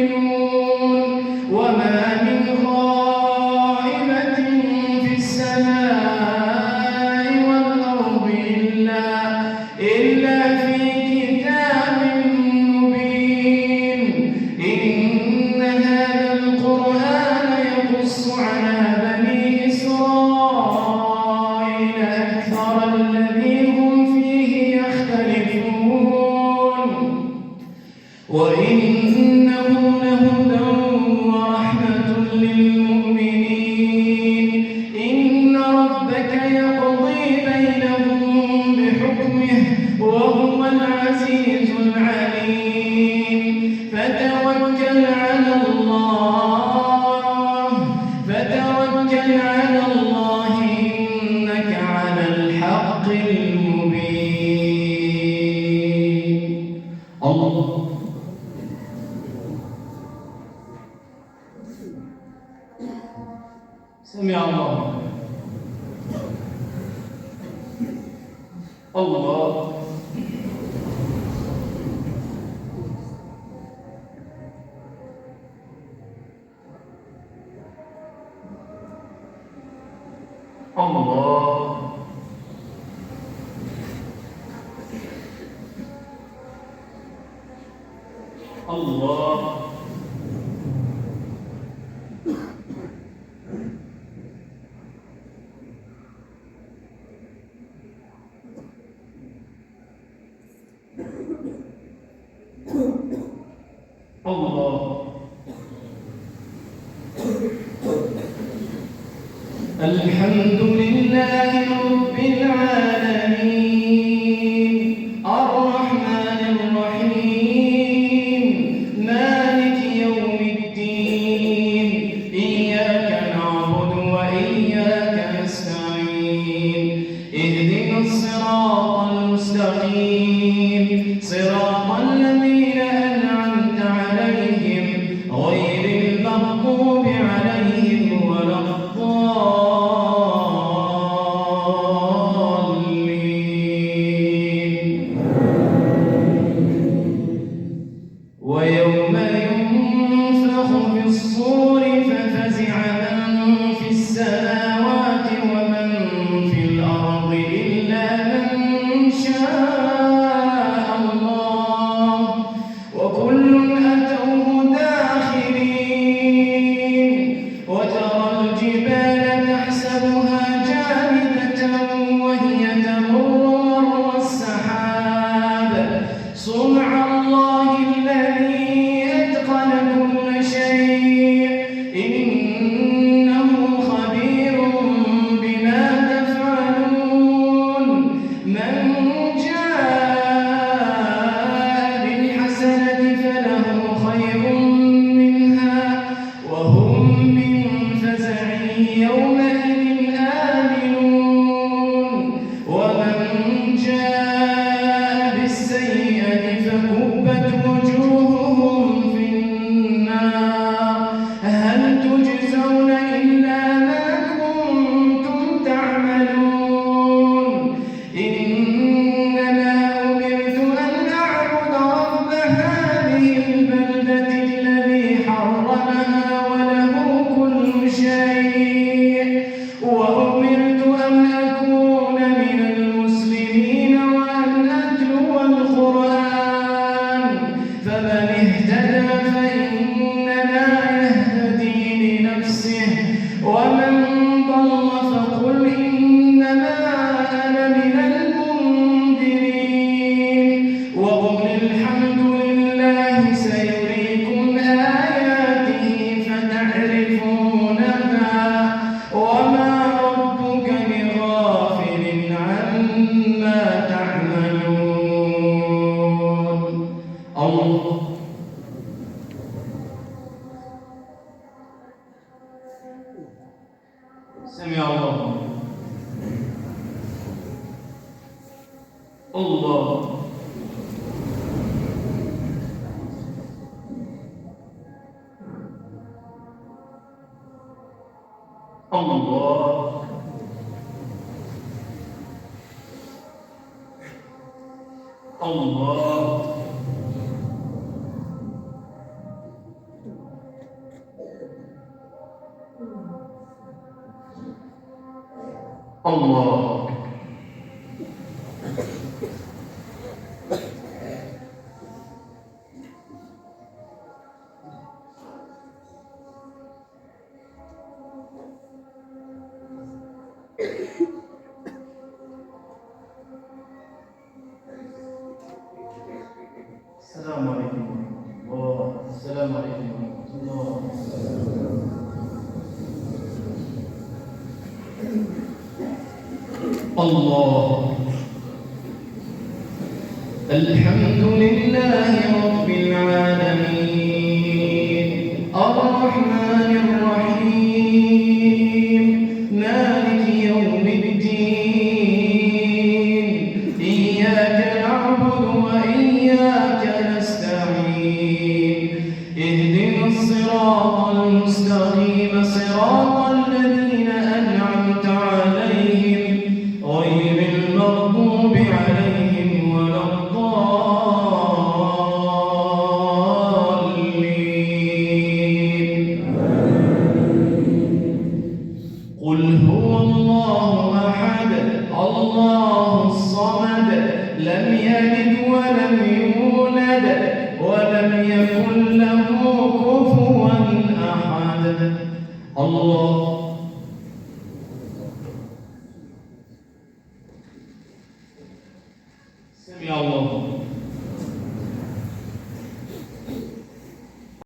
يؤمنون وما من غائبة في السماء والأرض إلا في كتاب مبين إن هذا القرآن يقص على بني إسرائيل أكثر الذي هم فيه يختلفون وإنه لهدى ورحمة للمؤمنين إن ربك يقضي بينهم بحكمه وهو العزيز العليم فتوكل على الله إنك على الحق المبين. الله سمع الله. الله الله الله الله الحمد لله رب العالمين الرحمن الرحيم مالك يوم الدين إياك نعبد وإياك نستعين اهدنا الصراط المستقيم صراط الذين أنعمت عليهم غير المغضوب عليهم ولا ويوم ينفخ في الصور ففزع من في السماوات ومن في الأرض إلا من شاء الله وكل أتوه داخرين وترى الجبال تحسبها جامدة وهي تمر مر السحاب صنع الله الذي أتقن كل شيء إنه خبير بما تفعلون من جاء بالحسنة فله خير منها وهم من فزع يومئذ آمنون ومن جاء بالسيئة فكبت وجوههم في النار هل تجزون إلا ما كنتم تعملون إنما أمرت أن أعبد رب هذه البلدة الذي حرمها وله كل شيء وأمرت أن أكون من المسلمين وأن أتلو القرآن فمن اهتدى فإنما يهتدي لنفسه ومن ضل فقل إنما أنا من المنذرين وقل الحمد لله سيريكم آياته فتعرفونها وما ربك بغافل عما تعملون. الله سمع الله. الله الله الله الله. السلام عليكم ورحمة الله. السلام عليكم ورحمة الله. الله. الحمد لله رب العالمين الرحمن الرحيم مالك يوم الدين إياك نعبد وإياك نستعين اهدنا الصراط المستقيم صراط الذين أنعمت عليهم غير المغضوب عليهم ولا الضالين. قل هو الله أحد الله الصمد لم يلد ولم يولد ولم يكن له كفوا أحد. الله